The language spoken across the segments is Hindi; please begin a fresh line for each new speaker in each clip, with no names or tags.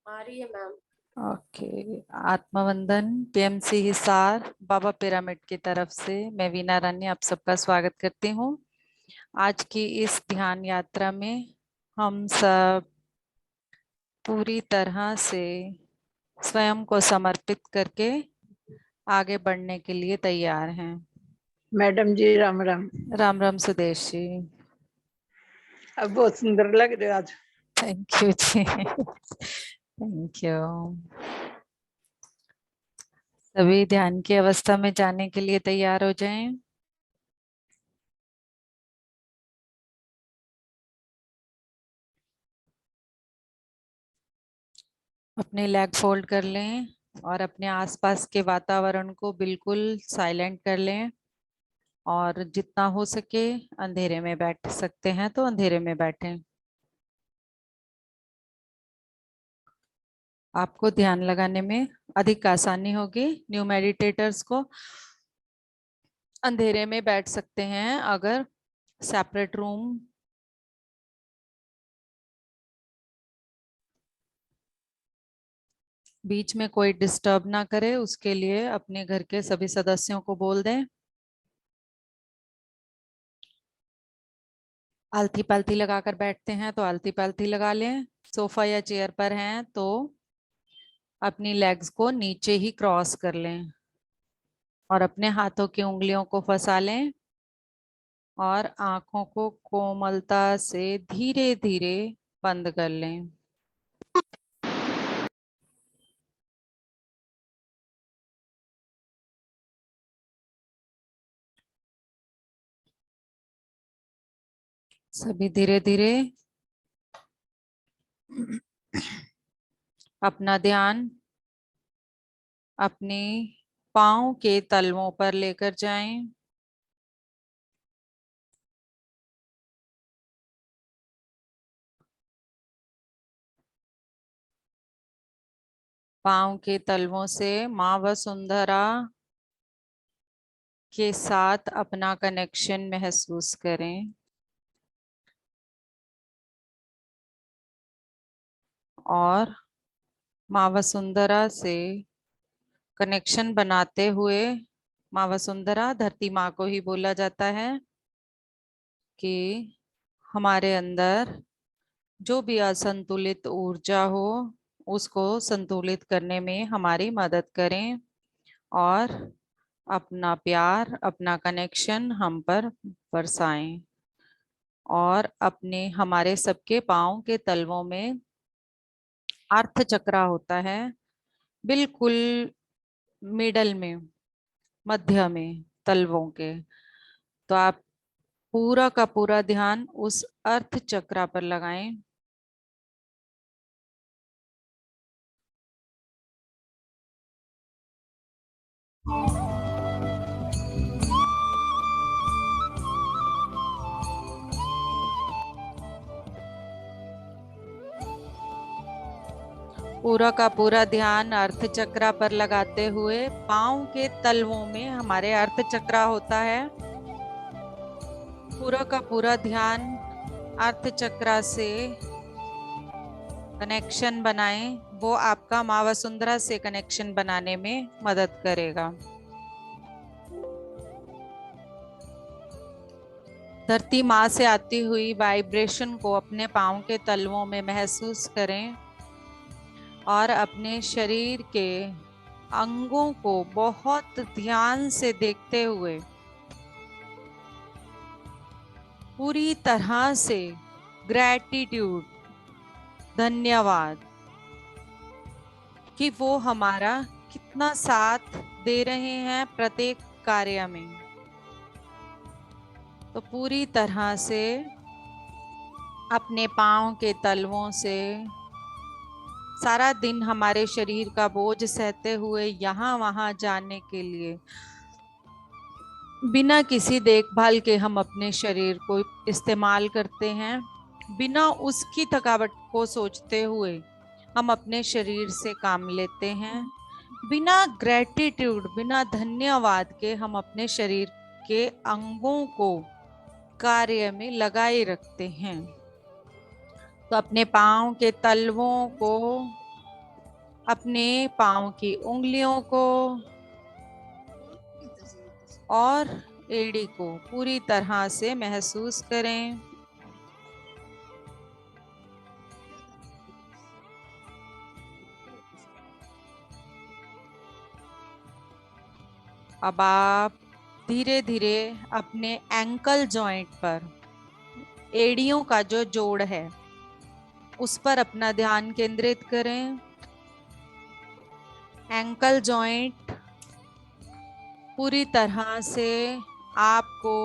आ रही है मैम।
ओके। आत्मवंदन पीएमसी हिसार बाबा पिरामिड की तरफ से मैं वीना रानी आप सबका स्वागत करती हूँ। आज की इस ध्यान यात्रा में हम सब पूरी तरह से स्वयं को समर्पित करके आगे बढ़ने के लिए तैयार हैं।
मैडम जी राम राम।
राम राम सुदेश जी।
अब बहुत सुंदर लग रहे हो आज।
थैंक यू जी। Thank you. सभी ध्यान की अवस्था में जाने के लिए तैयार हो जाएं। अपने लेग फोल्ड कर लें और अपने आसपास के वातावरण को बिल्कुल साइलेंट कर लें और जितना हो सके अंधेरे में बैठ सकते हैं तो अंधेरे में बैठें। आपको ध्यान लगाने में अधिक आसानी होगी। न्यू मेडिटेटर्स को अंधेरे में बैठ सकते हैं अगर सेपरेट रूम बीच में कोई डिस्टर्ब ना करे उसके लिए अपने घर के सभी सदस्यों को बोल दें। आलती पालती लगाकर बैठते हैं तो आलती पालती लगा लें। सोफा या चेयर पर हैं तो अपनी लेग्स को नीचे ही क्रॉस कर लें और अपने हाथों की उंगलियों को फंसा लें और आंखों को कोमलता से धीरे धीरे बंद कर लें। सभी धीरे धीरे अपना ध्यान अपनी पाँव के तलवों पर लेकर जाएं। पाँव के तलवों से माँ वसुंधरा के साथ अपना कनेक्शन महसूस करें और माँ वसुंधरा से कनेक्शन बनाते हुए, माँ वसुंधरा धरती माँ को ही बोला जाता है कि हमारे अंदर जो भी असंतुलित ऊर्जा हो उसको संतुलित करने में हमारी मदद करें और अपना प्यार अपना कनेक्शन हम पर बरसाएं और अपने हमारे सबके पाँव के तलवों में अर्थ चक्र होता है बिल्कुल मिडल में, मध्य में तलवों के। तो आप पूरा का पूरा ध्यान उस अर्थ चक्र पर लगाएं। पूरा का पूरा ध्यान अर्थ चक्र पर लगाते हुए पाँव के तलवों में हमारे अर्थ चक्र होता है। पूरा का पूरा ध्यान अर्थ चक्र से कनेक्शन बनाएं। वो आपका माँ वसुंधरा से कनेक्शन बनाने में मदद करेगा। धरती माँ से आती हुई वाइब्रेशन को अपने पाँव के तलवों में महसूस करें और अपने शरीर के अंगों को बहुत ध्यान से देखते हुए पूरी तरह से ग्रैटिट्यूड, धन्यवाद कि वो हमारा कितना साथ दे रहे हैं प्रत्येक कार्य में। तो पूरी तरह से अपने पाँव के तलवों से सारा दिन हमारे शरीर का बोझ सहते हुए यहाँ वहाँ जाने के लिए बिना किसी देखभाल के हम अपने शरीर को इस्तेमाल करते हैं। बिना उसकी थकावट को सोचते हुए हम अपने शरीर से काम लेते हैं। बिना ग्रेटिट्यूड, बिना धन्यवाद के हम अपने शरीर के अंगों को कार्य में लगाए रखते हैं। तो अपने पाँव के तलवों को अपने पाँव की उंगलियों को और एड़ी को पूरी तरह से महसूस करें। अब आप धीरे धीरे अपने एंकल जॉइंट पर, एड़ियों का जो जोड़ है उस पर अपना ध्यान केंद्रित करें। एंकल जॉइंट पूरी तरह से आपको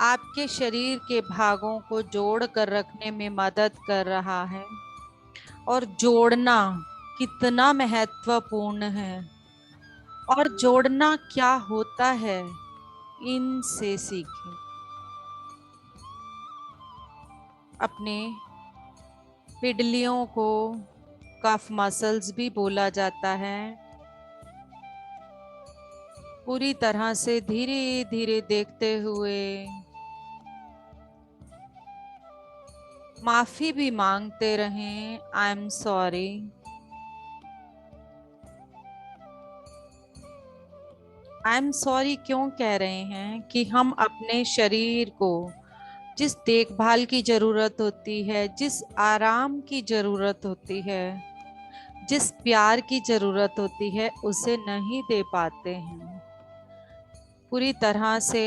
आपके शरीर के भागों को जोड़ कर रखने में मदद कर रहा है। और जोड़ना कितना महत्वपूर्ण है और जोड़ना क्या होता है, इनसे सीखें। अपने पिडलियों को कफ मसल्स भी बोला जाता है। पूरी तरह से धीरे धीरे देखते हुए माफी भी मांगते रहें, I am sorry. I am sorry क्यों कह रहे हैं कि हम अपने शरीर को जिस देखभाल की जरूरत होती है, जिस आराम की जरूरत होती है, जिस प्यार की जरूरत होती है, उसे नहीं दे पाते हैं। पूरी तरह से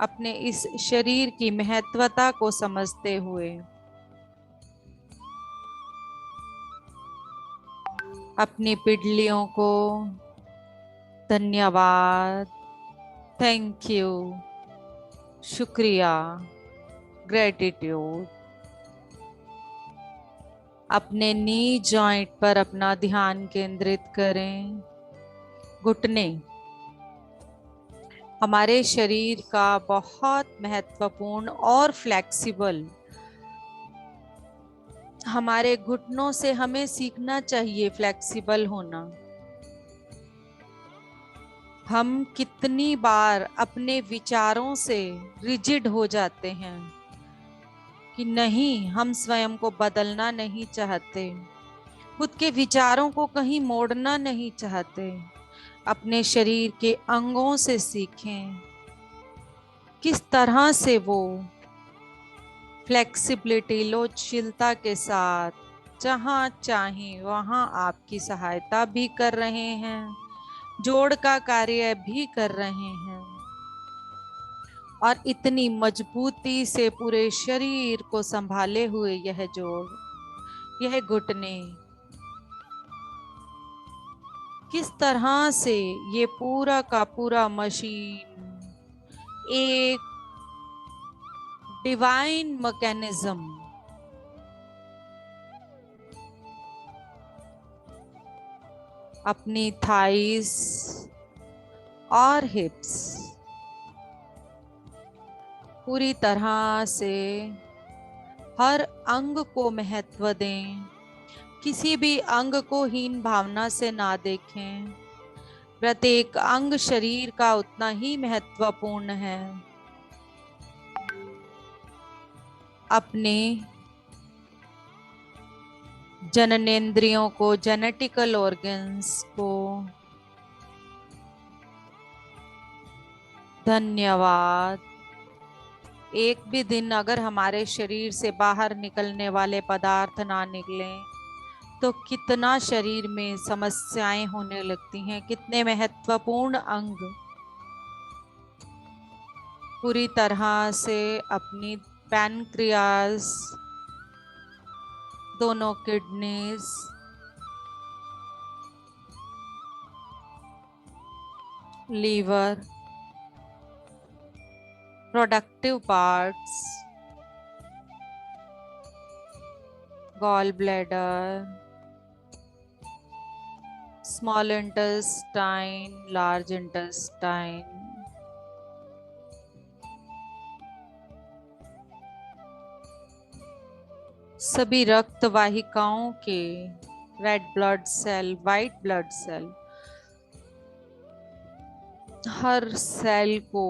अपने इस शरीर की महत्वता को समझते हुए अपनी पिडलियों को धन्यवाद, थैंक यू, शुक्रिया, ग्रेटिट्यूड, अपने नी जॉइंट पर अपना ध्यान केंद्रित करें। घुटने हमारे शरीर का बहुत महत्वपूर्ण और फ्लेक्सिबल, हमारे घुटनों से हमें सीखना चाहिए फ्लेक्सिबल होना। हम कितनी बार अपने विचारों से रिजिड हो जाते हैं कि नहीं, हम स्वयं को बदलना नहीं चाहते, खुद के विचारों को कहीं मोड़ना नहीं चाहते। अपने शरीर के अंगों से सीखें किस तरह से वो फ्लेक्सिबिलिटी, लोचशीलता के साथ जहां चाहें वहां आपकी सहायता भी कर रहे हैं, जोड़ का कार्य भी कर रहे हैं और इतनी मजबूती से पूरे शरीर को संभाले हुए यह जोड़, यह घुटने किस तरह से ये पूरा का पूरा मशीन एक डिवाइन मैकेनिज्म अपनी थाइस और हिप्स पूरी तरह से हर अंग को महत्व दें, किसी भी अंग को हीन भावना से ना देखें। प्रत्येक अंग शरीर का उतना ही महत्वपूर्ण है। अपने जननेंद्रियों को, जेनेटिकल ऑर्गन्स को धन्यवाद। एक भी दिन अगर हमारे शरीर से बाहर निकलने वाले पदार्थ ना निकलें तो कितना शरीर में समस्याएं होने लगती हैं। कितने महत्वपूर्ण अंग पूरी तरह से अपनी पैनक्रियास, दोनों kidneys, liver, productive parts, gall bladder, small intestine, large intestine, सभी रक्त वाहिकाओं के red blood cell, white blood cell, हर सेल को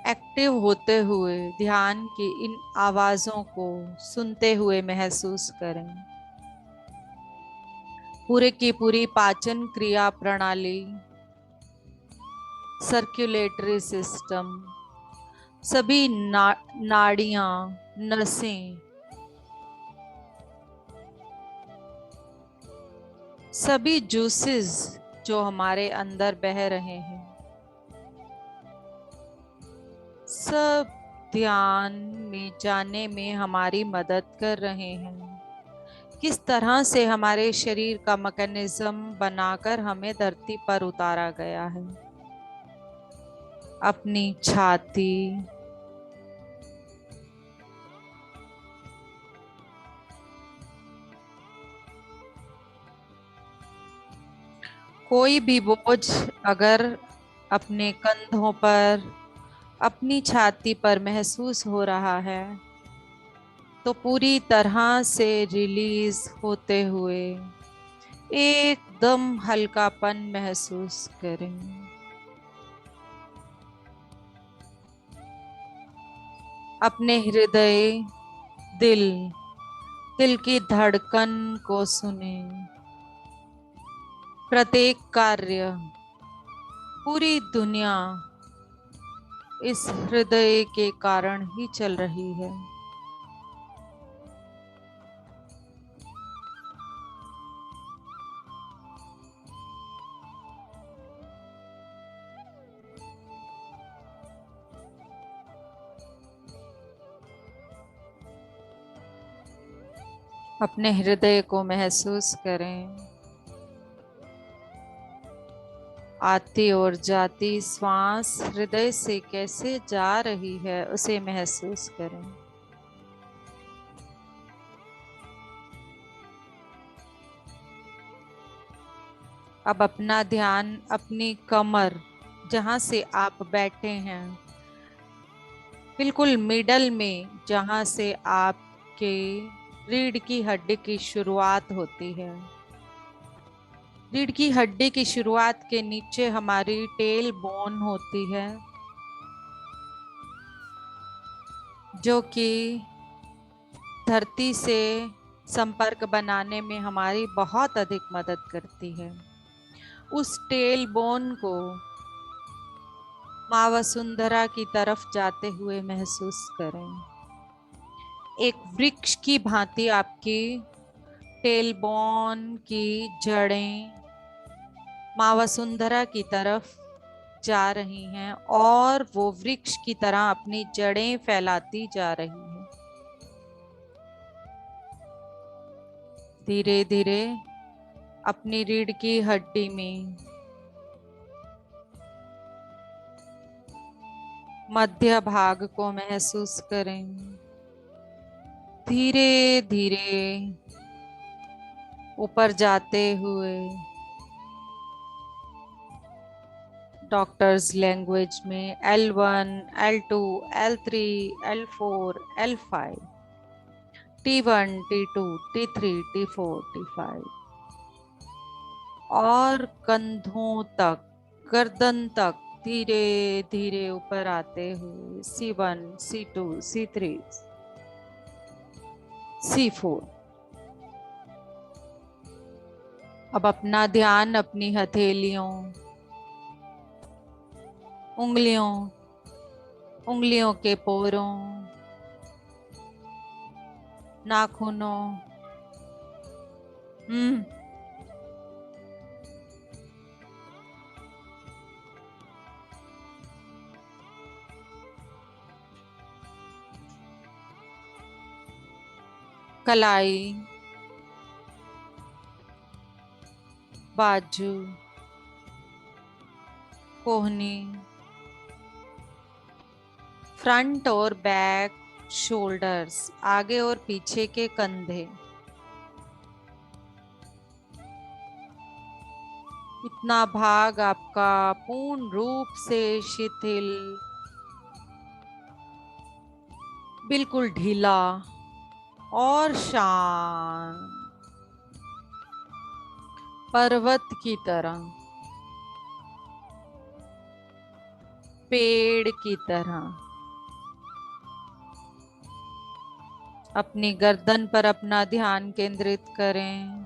एक्टिव होते हुए ध्यान की इन आवाजों को सुनते हुए महसूस करें। पूरे की पूरी पाचन क्रिया प्रणाली, सर्कुलेटरी सिस्टम, सभी नाड़ियां, नसें, सभी जूसेस जो हमारे अंदर बह रहे हैं, सब ध्यान में जाने में हमारी मदद कर रहे हैं। किस तरह से हमारे शरीर का मैकेनिज्म बनाकर हमें धरती पर उतारा गया है। अपनी छाती, कोई भी बोझ अगर अपने कंधों पर, अपनी छाती पर महसूस हो रहा है तो पूरी तरह से रिलीज होते हुए एकदम हल्कापन महसूस करें। अपने हृदय, दिल, दिल की धड़कन को सुने। प्रत्येक कार्य, पूरी दुनिया इस हृदय के कारण ही चल रही है। अपने हृदय को महसूस करें। आती और जाती श्वास हृदय से कैसे जा रही है उसे महसूस करें। अब अपना ध्यान अपनी कमर, जहां से आप बैठे हैं, बिल्कुल मिडल में, जहां से आपके रीढ़ की हड्डी की शुरुआत होती है। रीढ़ की हड्डी की शुरुआत के नीचे हमारी टेल बोन होती है, जो कि धरती से संपर्क बनाने में हमारी बहुत अधिक मदद करती है। उस टेल बोन को माँ वसुंधरा की तरफ जाते हुए महसूस करें। एक वृक्ष की भांति आपकी टेल बोन की जड़ें माँ वसुंधरा की तरफ जा रही हैं और वो वृक्ष की तरह अपनी जड़ें फैलाती जा रही हैं। धीरे धीरे अपनी रीढ़ की हड्डी में मध्य भाग को महसूस करें। धीरे धीरे ऊपर जाते हुए डॉक्टर्स लैंग्वेज में L1, L2, L3, L4, L5, T1, T2, T3, T4, T5 और कंधों तक, गर्दन तक धीरे धीरे ऊपर आते हुए C1, C2, C3, C4। अब अपना ध्यान अपनी हथेलियों, उंगलियों, उंगलियों के पोरों, नाखूनों, कलाई, बाजू, कोहनी, फ्रंट और बैक शोल्डर्स, आगे और पीछे के कंधे। इतना भाग आपका पूर्ण रूप से शिथिल, बिल्कुल ढीला और शांत, पर्वत की तरह, पेड़ की तरह। अपनी गर्दन पर अपना ध्यान केंद्रित करें।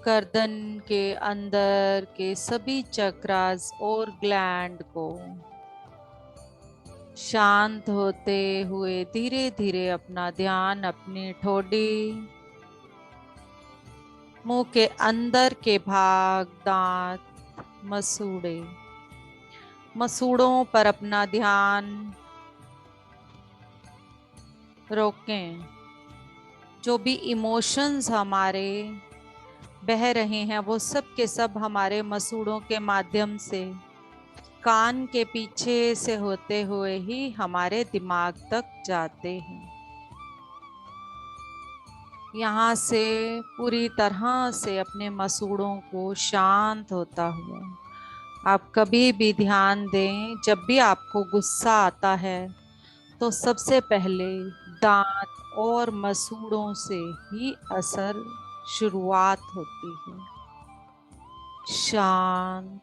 गर्दन के अंदर के सभी चक्रास और ग्लैंड को शांत होते हुए धीरे धीरे अपना ध्यान अपनी ठोडी, मुंह के अंदर के भाग, दांत, मसूड़े, मसूड़ों पर अपना ध्यान रोकें। जो भी इमोशंस हमारे बह रहे हैं वो सब के सब हमारे मसूड़ों के माध्यम से कान के पीछे से होते हुए ही हमारे दिमाग तक जाते हैं। यहाँ से पूरी तरह से अपने मसूड़ों को शांत होता हुआ आप कभी भी ध्यान दें, जब भी आपको गुस्सा आता है तो सबसे पहले दांत और मसूड़ों से ही असर शुरुआत होती है। शांत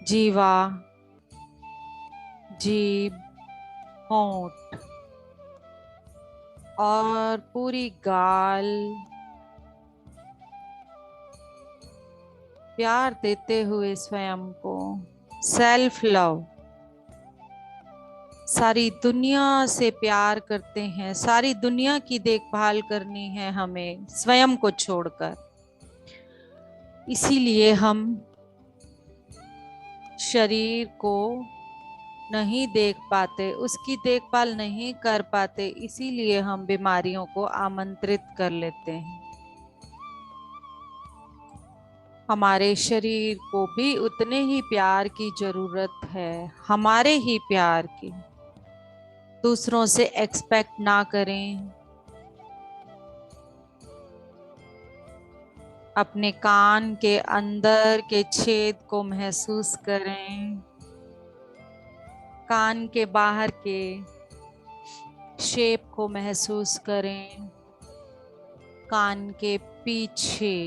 जीवा, जीभ, होंठ और पूरी गाल प्यार देते हुए स्वयं को सेल्फ लव, सारी दुनिया से प्यार करते हैं, सारी दुनिया की देखभाल करनी है हमें स्वयं को छोड़कर। इसीलिए हम शरीर को नहीं देख पाते, उसकी देखभाल नहीं कर पाते, इसीलिए हम बीमारियों को आमंत्रित कर लेते हैं। हमारे शरीर को भी उतने ही प्यार की जरूरत है, हमारे ही प्यार की। दूसरों से एक्सपेक्ट ना करें। अपने कान के अंदर के छेद को महसूस करें, कान के बाहर के शेप को महसूस करें, कान के पीछे,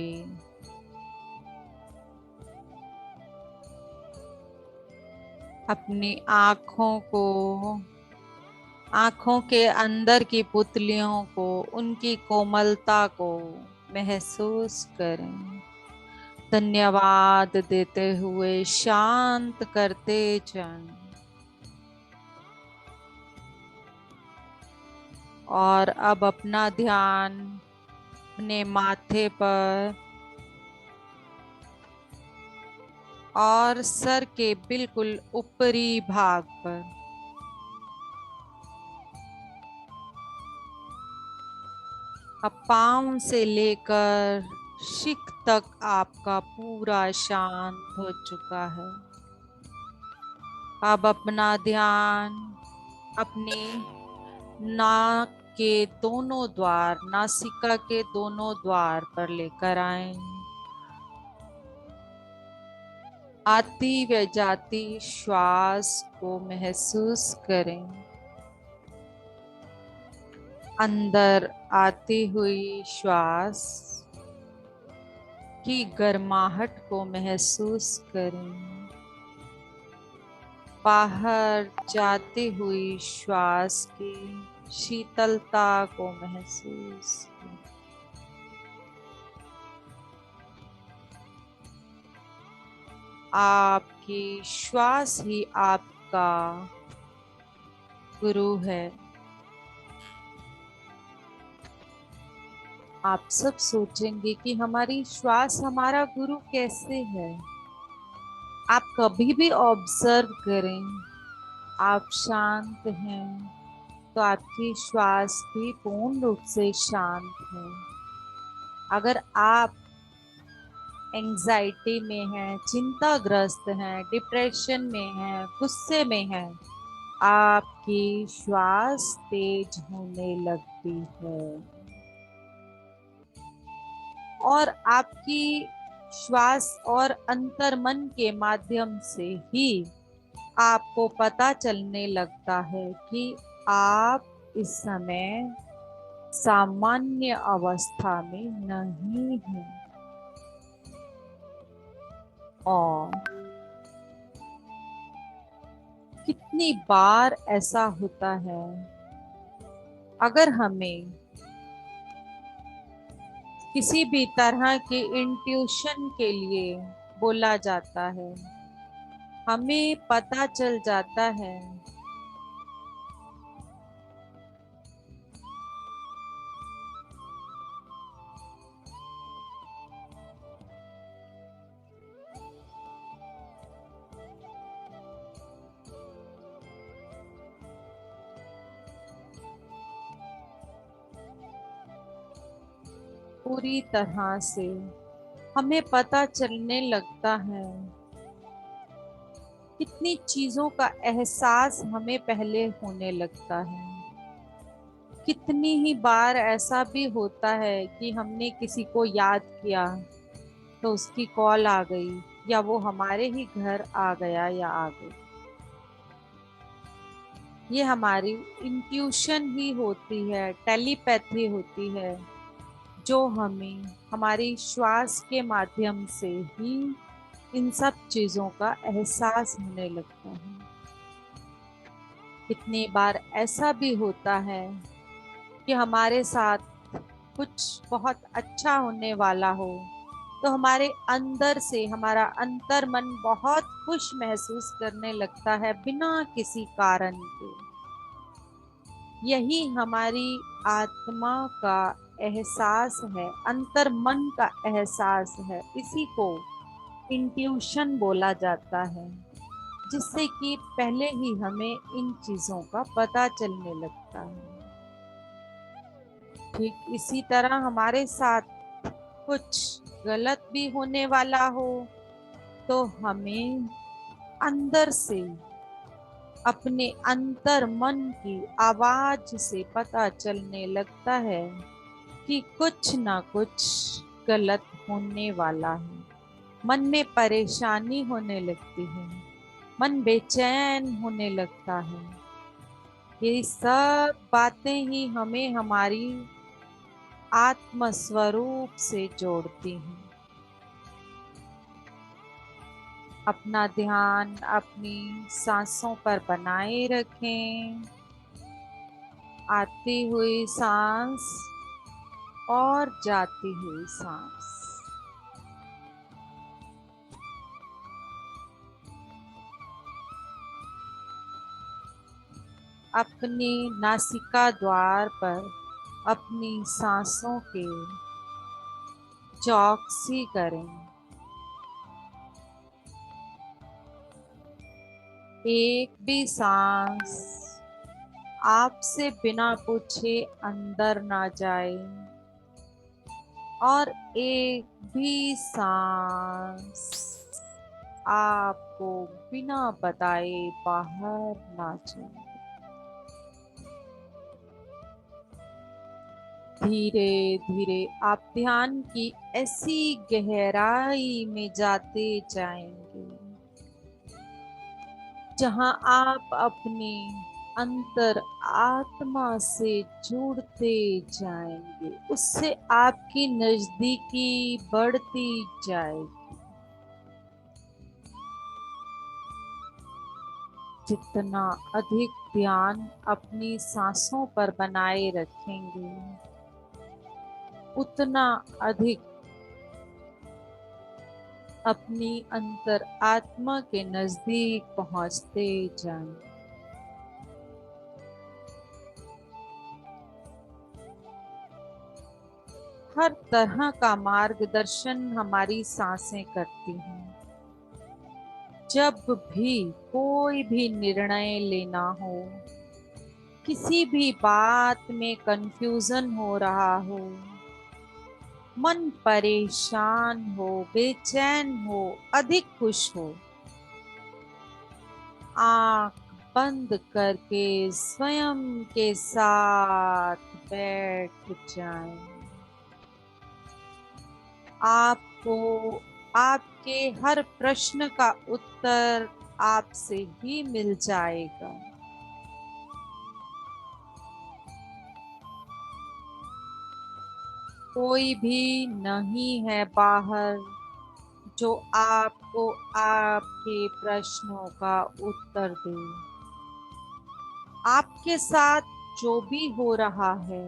अपनी आँखों को, आँखों के अंदर की पुतलियों को, उनकी कोमलता को महसूस करें। धन्यवाद देते हुए शांत करते जाएं। और अब अपना ध्यान अपने माथे पर और सर के बिल्कुल ऊपरी भाग पर अब पांव से लेकर शिख तक आपका पूरा शांत हो चुका है। अब अपना ध्यान अपने नाक के दोनों द्वार, नासिका के दोनों द्वार पर लेकर आएं। आती व जाती श्वास को महसूस करें। अंदर आती हुई श्वास की गर्माहट को महसूस करें। बाहर जाती हुई श्वास की शीतलता को महसूस करें। आपकी श्वास ही आपका गुरु है। आप सब सोचेंगे कि हमारी श्वास हमारा गुरु कैसे है। आप कभी भी ऑब्जर्व करें, आप शांत हैं तो आपकी श्वास भी पूर्ण रूप से शांत है। अगर आप एंजाइटी में हैं, चिंताग्रस्त हैं, डिप्रेशन में हैं, गुस्से में हैं, आपकी श्वास तेज होने लगती है और आपकी श्वास और अंतर्मन के माध्यम से ही आपको पता चलने लगता है कि आप इस समय सामान्य अवस्था में नहीं हैं। और कितनी बार ऐसा होता है, अगर हमें किसी भी तरह की इंट्यूशन के लिए बोला जाता है। हमें पता चल जाता है पूरी तरह से हमें पता चलने लगता है। कितनी चीजों का एहसास हमें पहले होने लगता है। कितनी ही बार ऐसा भी होता है कि हमने किसी को याद किया तो उसकी कॉल आ गई, या वो हमारे ही घर आ गया या आ गई। ये हमारी इंट्यूशन ही होती है, टेलीपैथी होती है, जो हमें हमारी श्वास के माध्यम से ही इन सब चीजों का एहसास होने लगता है। कितनी बार ऐसा भी होता है कि हमारे साथ कुछ बहुत अच्छा होने वाला हो, तो हमारे अंदर से हमारा अंतर मन बहुत खुश महसूस करने लगता है बिना किसी कारण के। यही हमारी आत्मा का एहसास है, अंतर मन का एहसास है। इसी को इंट्यूशन बोला जाता है, जिससे कि पहले ही हमें इन चीजों का पता चलने लगता है। ठीक इसी तरह हमारे साथ कुछ गलत भी होने वाला हो, तो हमें अंदर से अपने अंतर मन की आवाज से पता चलने लगता है कि कुछ ना कुछ गलत होने वाला है। मन में परेशानी होने लगती है, मन बेचैन होने लगता है। ये सब बातें ही हमें हमारी आत्म स्वरूप से जोड़ती हैं। अपना ध्यान अपनी सांसों पर बनाए रखें। आती हुई सांस और जाती हुई सांस। अपनी नासिका द्वार पर अपनी सांसों के चौकसी करें। एक भी सांस आपसे बिना पूछे अंदर ना जाए, और एक भी सांस आपको बिना बताए बाहर ना जाए। धीरे धीरे आप ध्यान की ऐसी गहराई में जाते जाएंगे जहां आप अपनी अंतर आत्मा से जुड़ते जाएंगे, उससे आपकी नजदीकी बढ़ती जाएगी। जितना अधिक ध्यान अपनी सांसों पर बनाए रखेंगे, उतना अधिक अपनी अंतर आत्मा के नजदीक पहुंचते जाएं। हर तरह का मार्गदर्शन हमारी सांसें करती हैं। जब भी कोई भी निर्णय लेना हो, किसी भी बात में कंफ्यूजन हो रहा हो, मन परेशान हो, बेचैन हो, अधिक खुश हो, आंख बंद करके स्वयं के साथ बैठ जाएं। आपको आपके हर प्रश्न का उत्तर आपसे ही मिल जाएगा। कोई भी नहीं है बाहर जो आपको आपके प्रश्नों का उत्तर दे। आपके साथ जो भी हो रहा है,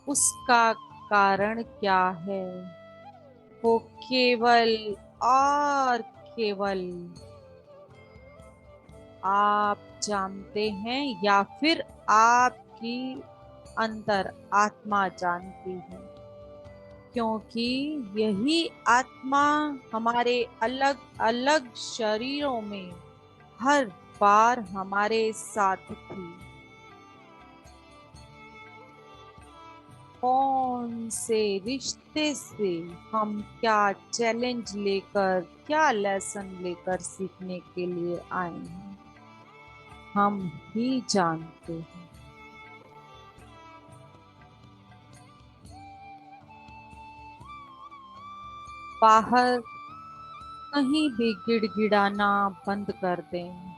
उसका कारण क्या है? वो केवल और केवल आप जानते हैं या फिर आपकी अंतर आत्मा जानती है? क्योंकि यही आत्मा हमारे अलग अलग शरीरों में हर बार हमारे साथ थी। कौन से रिश्ते से हम क्या चैलेंज लेकर, क्या लेसन लेकर सीखने के लिए आए हैं, हम ही जानते हैं। बाहर कहीं भी गिड़गिड़ाना बंद कर दें,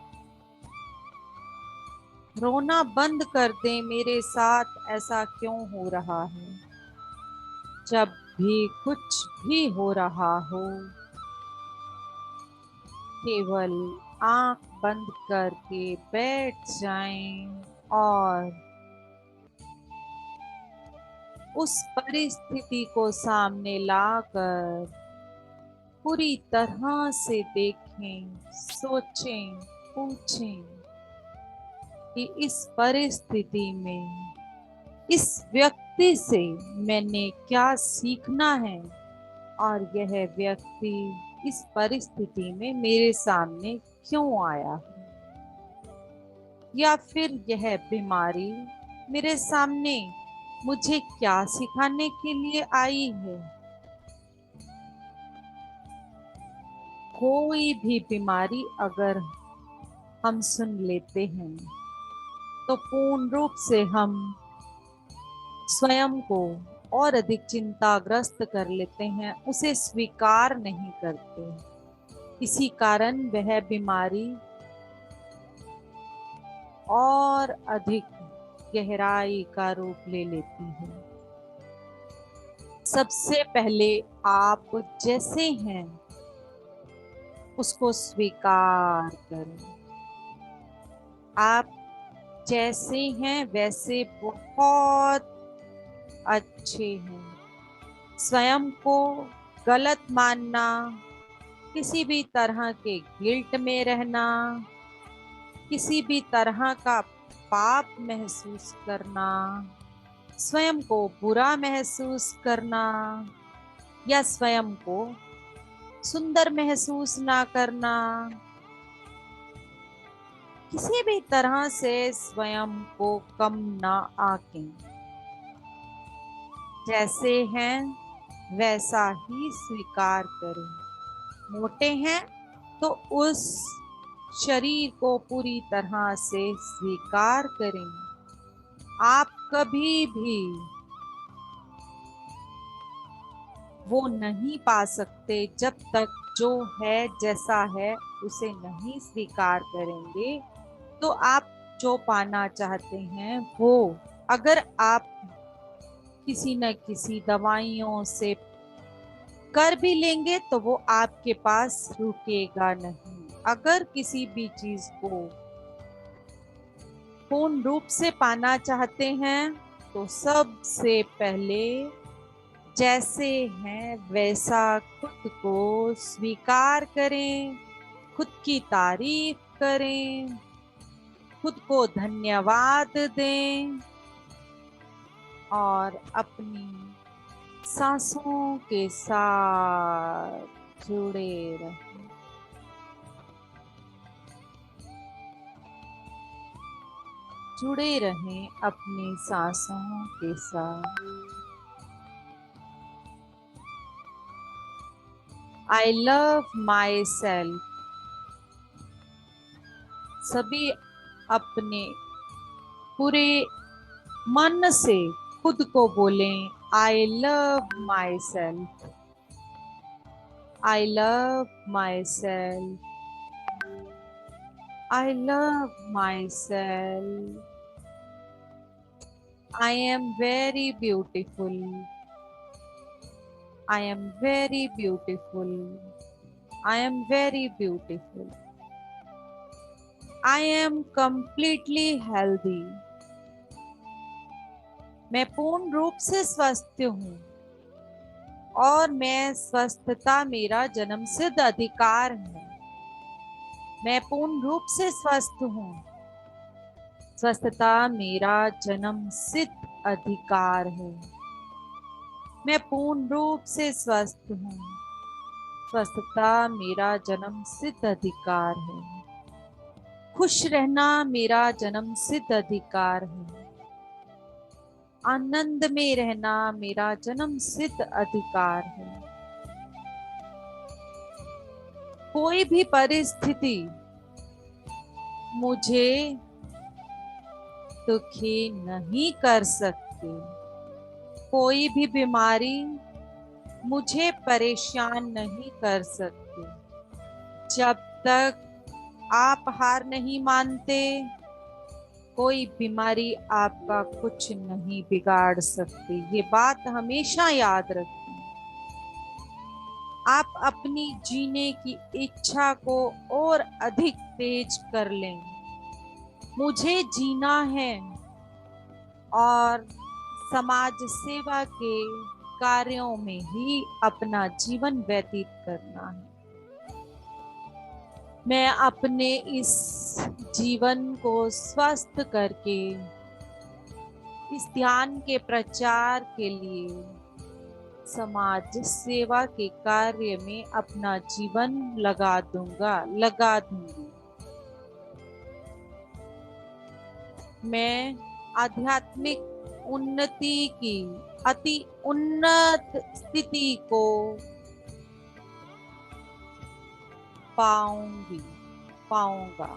रोना बंद कर दें, मेरे साथ ऐसा क्यों हो रहा है। जब भी कुछ भी हो रहा हो, केवल आंख बंद करके बैठ जाएं और उस परिस्थिति को सामने लाकर पूरी तरह से देखें, सोचें, पूछें कि इस परिस्थिति में इस व्यक्ति से मैंने क्या सीखना है और यह व्यक्ति इस परिस्थिति में मेरे सामने क्यों आया है, या फिर यह बीमारी मेरे सामने मुझे क्या सिखाने के लिए आई है। कोई भी बीमारी अगर हम सुन लेते हैं तो पूर्ण रूप से हम स्वयं को और अधिक चिंताग्रस्त कर लेते हैं, उसे स्वीकार नहीं करते। इसी कारण वह बीमारी और अधिक गहराई का रूप ले लेती है। सबसे पहले आप जैसे हैं उसको स्वीकार करें। आप जैसे हैं वैसे बहुत अच्छे हैं। स्वयं को गलत मानना, किसी भी तरह के गिल्ट में रहना, किसी भी तरह का पाप महसूस करना, स्वयं को बुरा महसूस करना या स्वयं को सुंदर महसूस ना करना, किसी भी तरह से स्वयं को कम ना आंकें। जैसे हैं वैसा ही स्वीकार करें। मोटे हैं तो उस शरीर को पूरी तरह से स्वीकार करें। आप कभी भी वो नहीं पा सकते जब तक जो है जैसा है उसे नहीं स्वीकार करेंगे। तो आप जो पाना चाहते हैं वो अगर आप किसी न किसी दवाइयों से कर भी लेंगे तो वो आपके पास रुकेगा नहीं। अगर किसी भी चीज को पूर्ण रूप से पाना चाहते हैं तो सबसे पहले जैसे हैं वैसा खुद को स्वीकार करें, खुद की तारीफ करें, खुद को धन्यवाद दें और अपनी सांसों के साथ जुड़े रहें। जुड़े रहें अपनी सांसों के साथ। I love myself। सभी अपने पूरे मन से खुद को बोलें, I love myself। I love myself। I love myself। I am very beautiful। I am very beautiful। I am very beautiful। I am completely healthy। मैं पूर्ण रूप से स्वस्थ हूँ और मैं स्वस्थता मेरा जन्मसिद्ध अधिकार है। मैं पूर्ण रूप से स्वस्थ हूँ। स्वस्थता मेरा जन्मसिद्ध अधिकार है। मैं पूर्ण रूप से स्वस्थ हूँ। स्वस्थता मेरा जन्मसिद्ध अधिकार है। खुश रहना मेरा जन्मसिद्ध अधिकार है। आनंद में रहना मेरा जन्मसिद्ध अधिकार है। कोई भी परिस्थिति मुझे दुखी नहीं कर सकती। कोई भी बीमारी मुझे परेशान नहीं कर सकती। जब तक आप हार नहीं मानते, कोई बीमारी आपका कुछ नहीं बिगाड़ सकती। ये बात हमेशा याद रखें। आप अपनी जीने की इच्छा को और अधिक तेज कर लें। मुझे जीना है और समाज सेवा के कार्यों में ही अपना जीवन व्यतीत करना है। मैं अपने इस जीवन को स्वस्थ करके इस ध्यान के प्रचार के लिए समाज सेवा के कार्य में अपना जीवन लगा दूंगी। मैं आध्यात्मिक उन्नति की अति उन्नत स्थिति को पाऊंगा।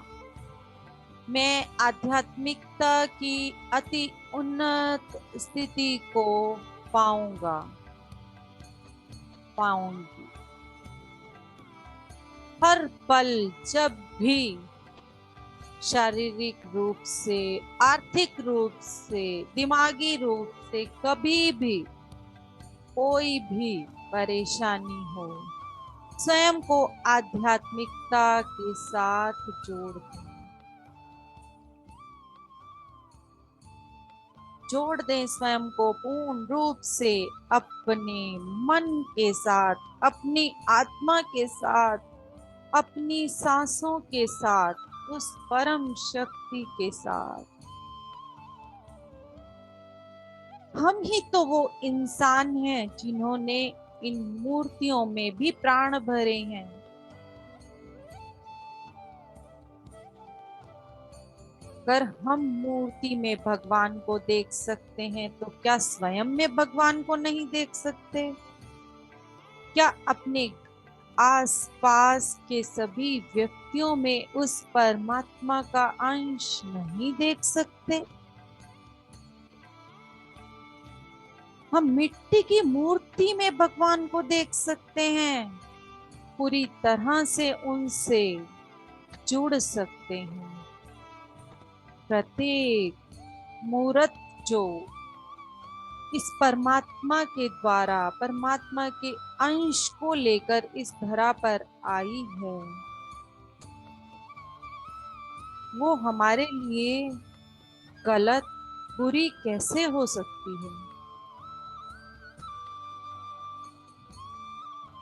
मैं आध्यात्मिकता की अति उन्नत स्थिति को पाऊंगी। हर पल जब भी शारीरिक रूप से, आर्थिक रूप से, दिमागी रूप से कभी भी कोई भी परेशानी हो, स्वयं को आध्यात्मिकता के साथ जोड़ दें स्वयं को पूर्ण रूप से अपने मन के साथ, अपनी आत्मा के साथ, अपनी सांसों के साथ, उस परम शक्ति के साथ। हम ही तो वो इंसान हैं जिन्होंने इन मूर्तियों में भी प्राण भरे हैं। अगर हम मूर्ति में भगवान को देख सकते हैं तो क्या स्वयं में भगवान को नहीं देख सकते? क्या अपने आसपास के सभी व्यक्तियों में उस परमात्मा का अंश नहीं देख सकते? हम मिट्टी की मूर्ति में भगवान को देख सकते हैं, पूरी तरह से उनसे जुड़ सकते हैं। प्रत्येक मूर्त जो इस परमात्मा के द्वारा, परमात्मा के अंश को लेकर इस धरा पर आई है, वो हमारे लिए गलत, बुरी कैसे हो सकती है?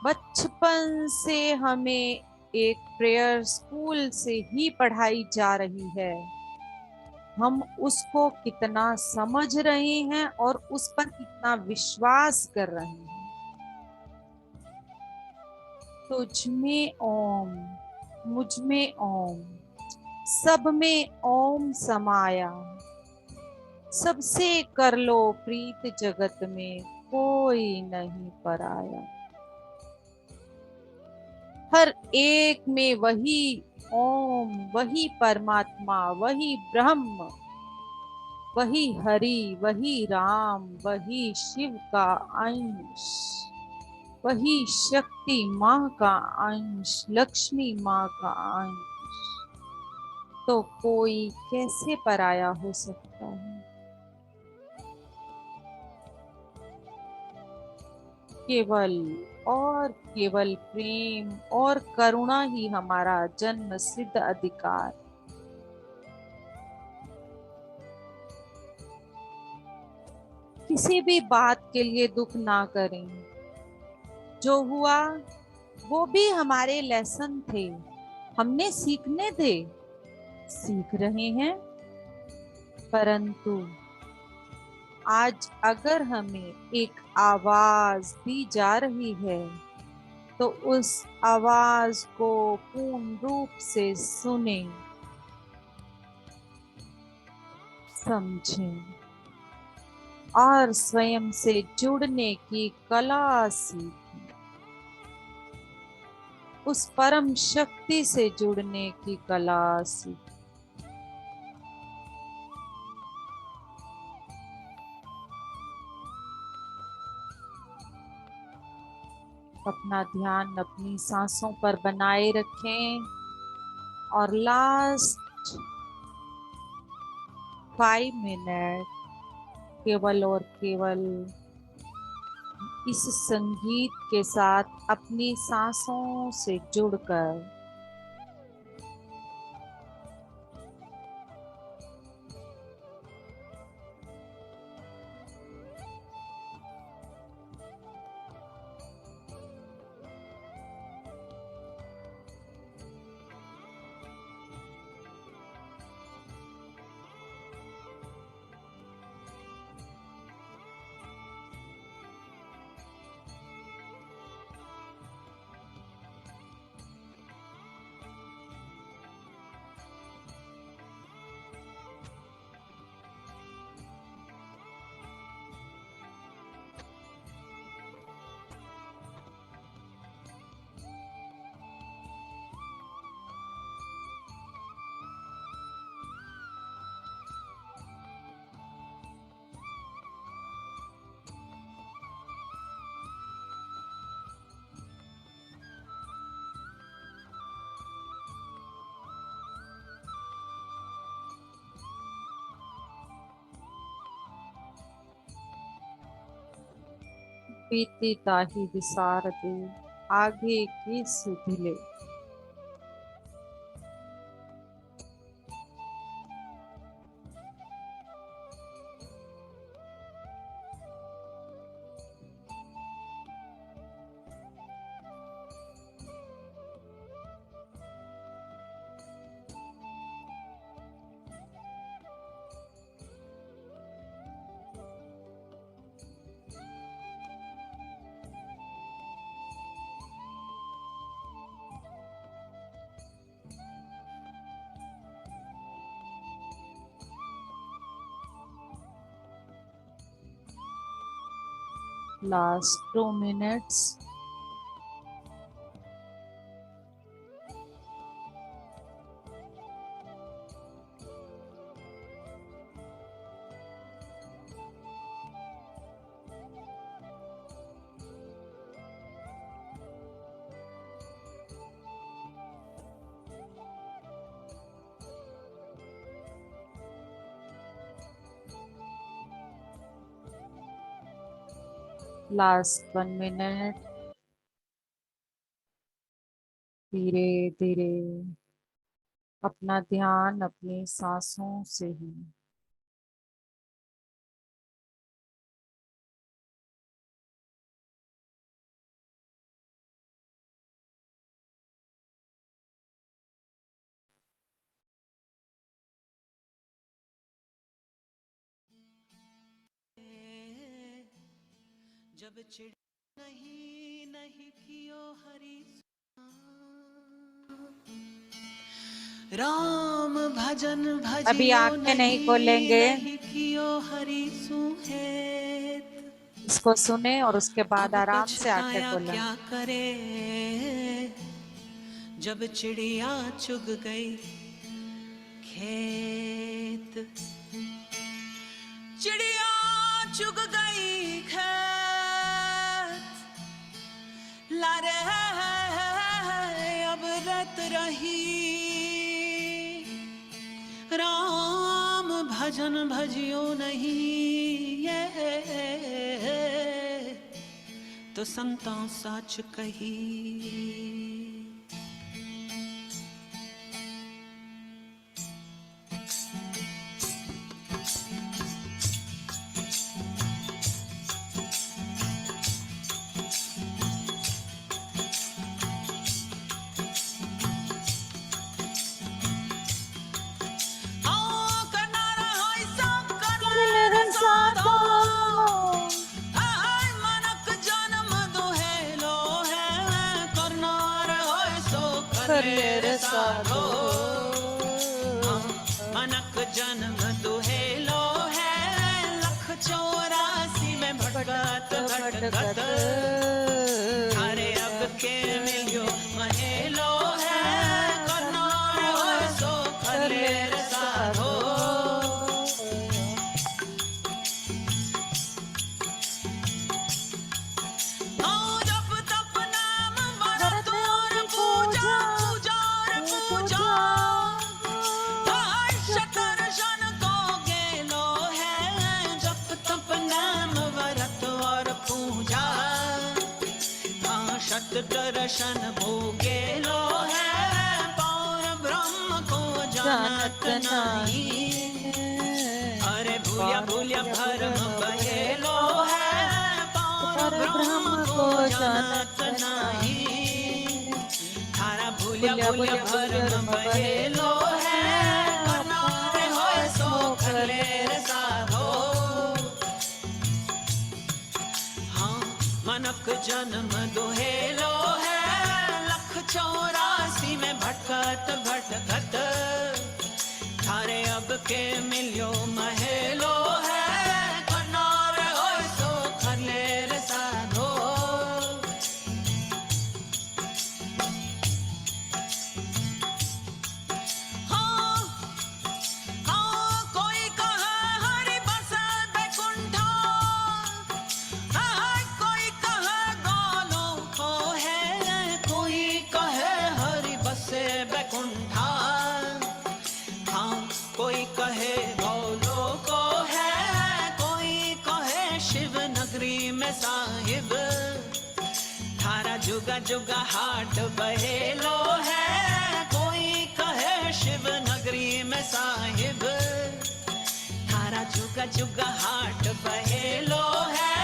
बचपन से हमें एक प्रेयर स्कूल से ही पढ़ाई जा रही है। हम उसको कितना समझ रहे हैं और उस पर कितना विश्वास कर रहे हैं। तुझ में ओम, मुझ में ओम, सब में ओम समाया, सबसे कर लो प्रीत जगत में कोई नहीं पराया। हर एक में वही ओम, वही परमात्मा, वही ब्रह्म, वही हरि, वही राम, वही शिव का अंश, वही शक्ति माँ का अंश, लक्ष्मी माँ का अंश। तो कोई कैसे पराया हो सकता है? केवल और केवल प्रेम और करुणा ही हमारा जन्म सिद्ध अधिकार। किसी भी बात के लिए दुख ना करें। जो हुआ वो भी हमारे लेसन थे, हमने सीखने थे, सीख रहे हैं। परंतु आज अगर हमें एक आवाज दी जा रही है तो उस आवाज को पूर्ण रूप से सुने, समझें और स्वयं से जुड़ने की कला सीखें। उस परम शक्ति से जुड़ने की कला सीखें। अपना ध्यान अपनी सांसों पर बनाए रखें और लास्ट 5 मिनट केवल और केवल इस संगीत के साथ अपनी सांसों से जुड़कर बीती ताही विसारते आगे की सुधिले। Last 2 minutes. Last 1 minute. धीरे धीरे अपना ध्यान अपनी सांसों से ही
जब चिड़ नहीं नहीं कियो हरि राम भजन
अभी
भजियो
आंखें नहीं खोलेंगे,
नहीं कियो हरि सुहेत।
इसको सुने और उसके बाद
अब
आराम से आंखें
पछताया
खोलें।
क्या करे जब चिड़िया चुग गई खेत। चिड़िया चुग गई खेत लारे अब रत रही राम भजन भजियो नहीं ये तो संतां साच कही।
कर ले रे साधो।
मनक जन्म दुहेलो है, लख 84 में भटकत भटकत, अरे अब के मिलियो महेलो है, कन्नौर होय सो कर ले रे साधो। जप तप नाम व्रत और पूजा, पूजा और पूजा, दर्शन को गेलो है, जप तप नाम व्रत और पूजा, शत दर्शन भोगेलो है, पौर ब्रह्म को जानत नहीं, अरे भूलिया भूलिया भरम बहेलो है, पौर ब्रह्म को जानत नहीं, थारा भूलिया भूलिया भरम बहेलो है, कन्नौर होय सो कर ले रे साधो। हाँ मनक जन्म दुहेलो है, लख 84 में भटकत भटकत, थारे अब के मिलियो महेलो है, कन्नौर होय सो कर ले रे साधो। कोई कहे हरि बस बैकुंठा, कोई कहे गालो को है, कोई कहे हरि बसे बैकुंठा, हाँ कोई कहे गौलो को है, कोई कहे शिव नगरी में साहिब, थारा जुगा जुगा हाट बहेलो है, कोई कहे शिव नगरी में साहिब, थारा जुगा जुगा हाट बहेलो है,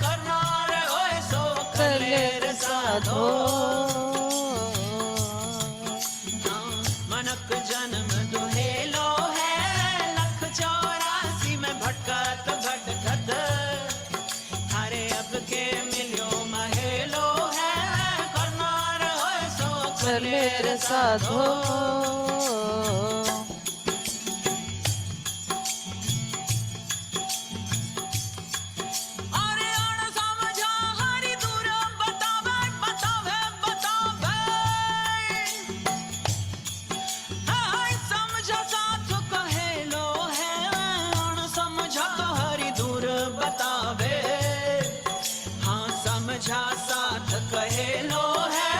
कन्नौर होय सो कर ले रे साधो। मनक जन्म दुहेलो है, लख 84 में भटकत भटकत, थारे अब के मिलियो महेलो है, कन्नौर होय सो कर ले रे साधो। अरे अण समझा हरि दूर बतावे बतावे बतावे, हाय समझा साथ कहेलो है, अण समझा तो हरि दूर बतावे, हाँ समझा साथ कहेलो है,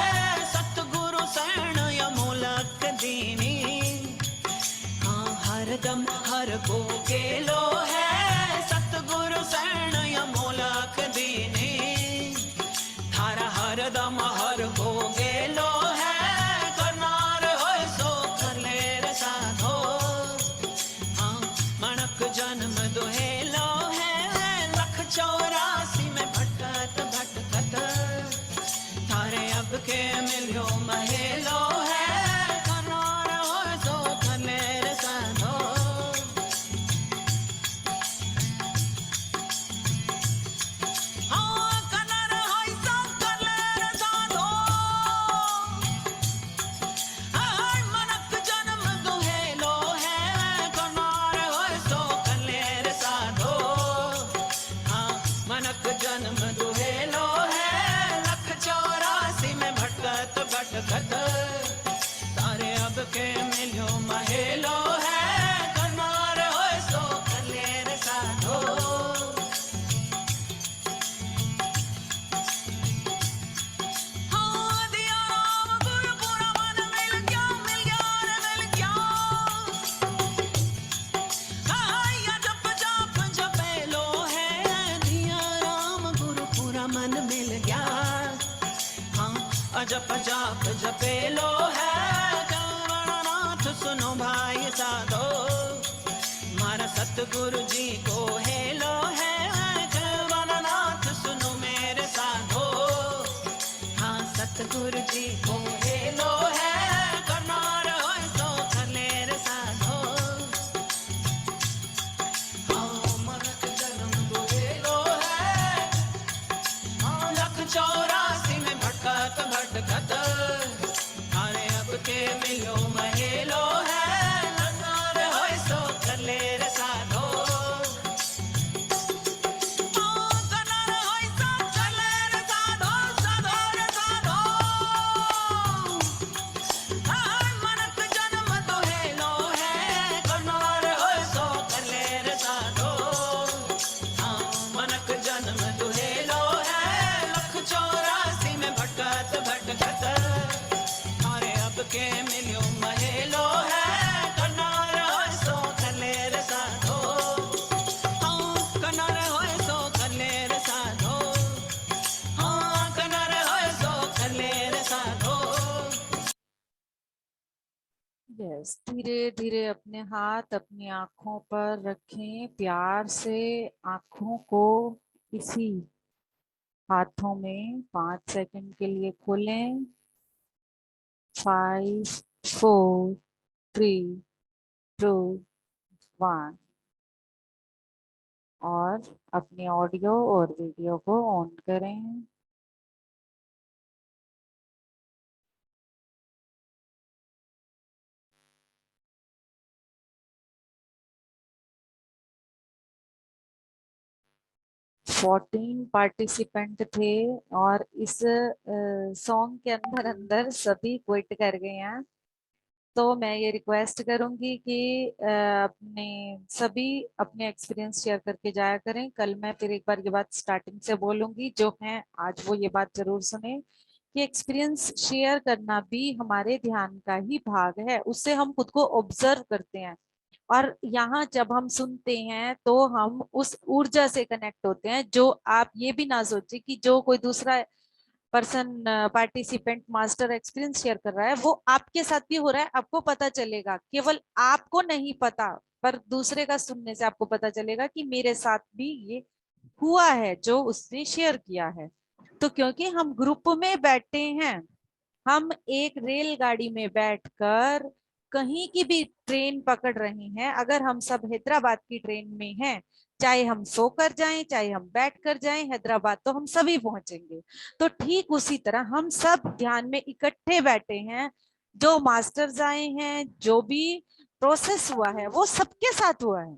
सतगुरु शरण यमूलक दीनी, हाँ हरदम हर को गेलो है, सतगुरु शरण यमूलक दीनी, थारा हरदम हर को गेलो है, कन्नौर होय सो कर ले रे साधो। हाँ मनक जन्म दुहेलो है, लख 84 में भटकत भटकत, थारे अब के मिलियो महेलो है, कन्नौर होय सो कर ले रे साधो। हाँ कन्नौर होय सो कर ले रे साधो। हाय मनक जन्म दुहेलो है, कन्नौर होय सो कर ले रे साधो। हाँ मनक जन्म दुहेलो है, लख 84 में भटकत भटकत, तारे अब के मिलियो महेलो है, कन्नौर होय सो कर ले रे साधो। हाँ दिया राम गुरु पूरा मन मिल गया रे मिल गया, हाय जप जाप जपेलो है, दिया राम गुरु पूरा मन मिल गया, हाँ अजप जाप जपेलो है, नाथ सुनो भाई साधो, मारा सतगुरु जी को हेलो है, नाथ सुनो मेरे साधो, हाँ सतगुरु जी को हेलो है, कन्नौर होय सो कर ले रे साधो। हाँ मनक जन्म दुहेलो है, हाँ लख 84 में भटकत भटकत, थारे अब
यस, धीरे धीरे अपने हाथ अपनी आंखों पर रखें, प्यार से आंखों को इसी हाथों में 5 सेकंड के लिए खोलें। 5, 4, 3, 2, 1 और अपने ऑडियो और वीडियो को ऑन करें। फोर्टीन पार्टिसिपेंट थे और इस सॉन्ग के अंदर अंदर सभी क्विट कर गए हैं। तो मैं ये रिक्वेस्ट करूंगी कि अपने सभी अपने एक्सपीरियंस शेयर करके जाया करें। कल मैं फिर एक बार ये बात स्टार्टिंग से बोलूंगी, जो है आज वो ये बात जरूर सुने कि एक्सपीरियंस शेयर करना भी हमारे ध्यान का ही भाग है। उससे हम खुद को ऑब्जर्व करते हैं और यहाँ जब हम सुनते हैं तो हम उस ऊर्जा से कनेक्ट होते हैं। जो आप ये भी ना सोचे कि जो कोई दूसरा person participant master experience share कर रहा है वो आपके साथ भी हो रहा है, आपको पता चलेगा। केवल आपको नहीं पता पर दूसरे का सुनने से आपको पता चलेगा कि मेरे साथ भी ये हुआ है जो उसने शेयर किया है। तो क्योंकि हम ग्रुप में बैठे हैं, हम एक रेलगाड़ी में बैठकर कहीं की भी ट्रेन पकड़ रहे हैं, अगर हम सब हैदराबाद की ट्रेन में हैं, चाहे हम सोकर जाएं चाहे हम बैठकर जाएं, हैदराबाद तो हम सभी पहुंचेंगे। तो ठीक उसी तरह हम सब ध्यान में इकट्ठे बैठे हैं। जो मास्टर्स आए हैं, जो भी प्रोसेस हुआ है वो सबके साथ हुआ है,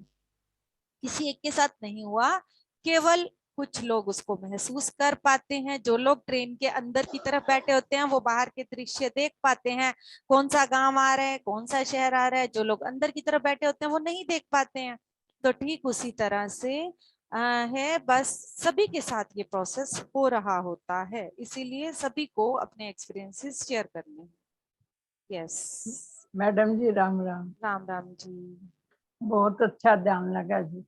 किसी एक के साथ नहीं हुआ। केवल कुछ लोग उसको महसूस कर पाते हैं। जो लोग ट्रेन के अंदर की तरफ बैठे होते हैं वो बाहर के दृश्य देख पाते हैं, कौन सा गांव आ रहा है कौन सा शहर आ रहा है। जो लोग अंदर की तरफ बैठे होते हैं वो नहीं देख पाते हैं। तो ठीक उसी तरह से है, बस सभी के साथ ये प्रोसेस हो रहा होता है, इसीलिए सभी को अपने एक्सपीरियंसेस शेयर करने हैं। Yes,
madam ji Ram Ram.
राम राम जी।
बहुत अच्छा ध्यान लगा जी।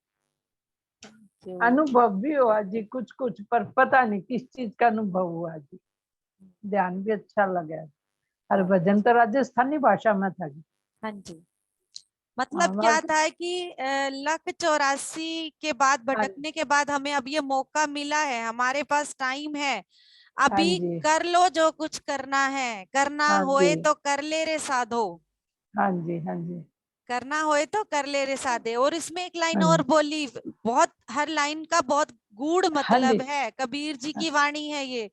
क्यों?
अनुभव भी हुआ जी कुछ कुछ, पर पता नहीं किस चीज का अनुभव हुआ जी। ध्यान भी अच्छा लगा। और भजन तो राजस्थानी भाषा में था जी।
हाँ जी, मतलब क्या था कि 1,84 के बाद
हाँ
भटकने के बाद हमें अब ये मौका मिला है, हमारे पास टाइम है।
हाँ
अभी
जी,
कर लो जो कुछ करना है, करना
हाँ जी,
होए तो कर ले रे साधो,
हाँ जी, हाँ जी,
करना होए तो कर ले रे साधे। और इसमें एक लाइन
हाँ
और
जी,
बोली, बहुत हर लाइन का बहुत गूढ़
हाँ जी,
मतलब है, कबीर जी की वाणी है ये।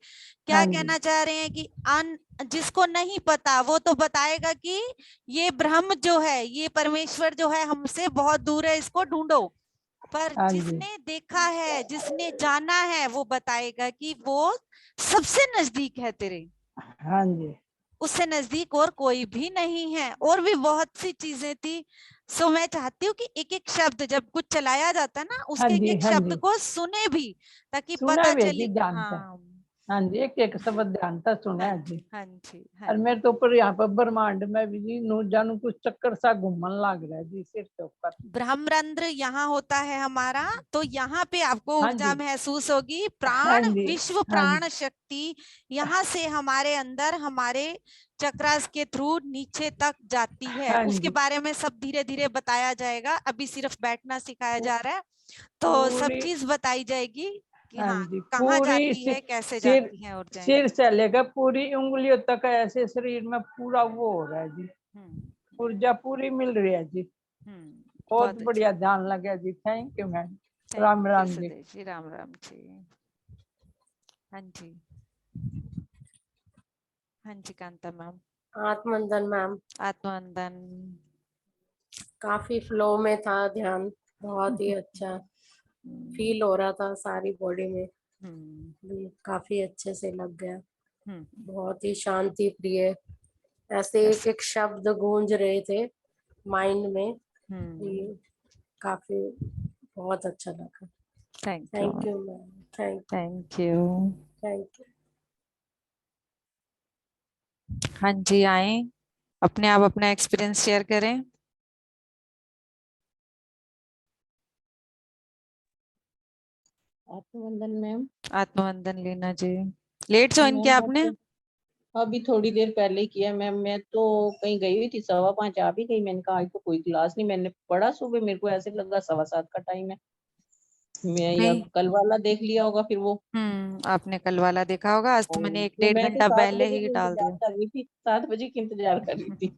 क्या
हाँ जी,
कहना चाह रहे हैं कि जिसको नहीं पता वो तो बताएगा कि ये ब्रह्म जो है, ये परमेश्वर जो है हमसे बहुत दूर है, इसको ढूंढो। पर
हाँ जी,
जिसने देखा है, जिसने जाना है, वो बताएगा कि वो सबसे नजदीक है तेरे,
हाँ जी,
उससे नजदीक और कोई भी नहीं है। और भी बहुत सी चीजें थी। सो मैं चाहती हूँ कि एक एक शब्द जब कुछ चलाया जाता है ना,
हाँ
उसके एक
जी,
एक
हाँ
शब्द
जी।
को सुने भी, ताकि
सुना
पता
भी है
चले।
जी, जानता है।
हाँ,
हाँ जी, एक एक शब्द जानता सुना
हाँ
है
जी,
जी।
हाँ जी, हाँ
और
जी।
मेरे तो ऊपर यहाँ पर ब्रह्मांड में भी जी नू जानू कुछ चक्कर सा घूमने लग रहा है जी सिर के ऊपर।
ब्रह्मरंध्र यहाँ होता है हमारा, तो यहाँ पे आपको
हाँ
ऊर्जा
जी,
महसूस होगी।
हाँ
प्राण,
जी,
विश्व
हाँ
प्राण
जी,
शक्ति यहाँ से हमारे अंदर, हमारे चक्रास के थ्रू नीचे तक जाती है।
हाँ
उसके
जी।
बारे में सब धीरे धीरे बताया जाएगा, अभी सिर्फ बैठना सिखाया
पू-
जा रहा है। तो सब
पूरी,
चीज बताई जाएगी कि
हाँ
हाँ,
जी,
कहाँ
पूरी
जाती है, कैसे
सिर
जाती है ऊर्जाएं।
सिर से लेकर पूरी उंगलियों तक ऐसे शरीर में पूरा वो हो रहा है जी।
हम्म,
ऊर्जा पूरी मिल रही है जी। बहुत
बहुत अच्छा।
बढ़िया ध्यान लगा जी। Thank you ma'am. Ram
thank you
Ram ji.
Sudesh ji, Ram Ram ji. हाँ जी, हाँ जी, कांता मैम।
आत्मंदन मैम,
आत्मवंदन।
काफी फ्लो में था ध्यान, बहुत ही अच्छा फील हो रहा था सारी बॉडी में। काफी अच्छे से लग गया, बहुत ही शांति प्रिय। ऐसे एक एक शब्द गूंज रहे थे माइंड में। ये काफी बहुत अच्छा लगा।
Thank you,
thank you ma'am,
thank you.
Thank you.
हाँ जी, आए, अपने आप अपना एक्सपीरियंस शेयर करें।
आत्मवंदन मैम।
आत्मवंदन लीना जी। लेट ज्वाइन
मैम
किया
बहुत
आपने?
अभी थोड़ी देर पहले ही किया मैम। मैं तो कहीं गई हुई थी, 5:15 आ भी गई। मैंने कहा आज तो कोई क्लास नहीं। मैंने पढ़ा सुबह, मेरे को ऐसे लगा 7:15 का टाइम है। मैं या
नहीं।
कल वाला देख लिया होगा फिर वो।
आपने कल वाला देखा होगा, आज तो मैंने एक
तो
डेढ़
मैं तो
घंटा
7
पहले
बजे
ही
की
डाल
इंतजार
दिया।
कर रही थी, 7 बजे की इंतजार कर रही थी।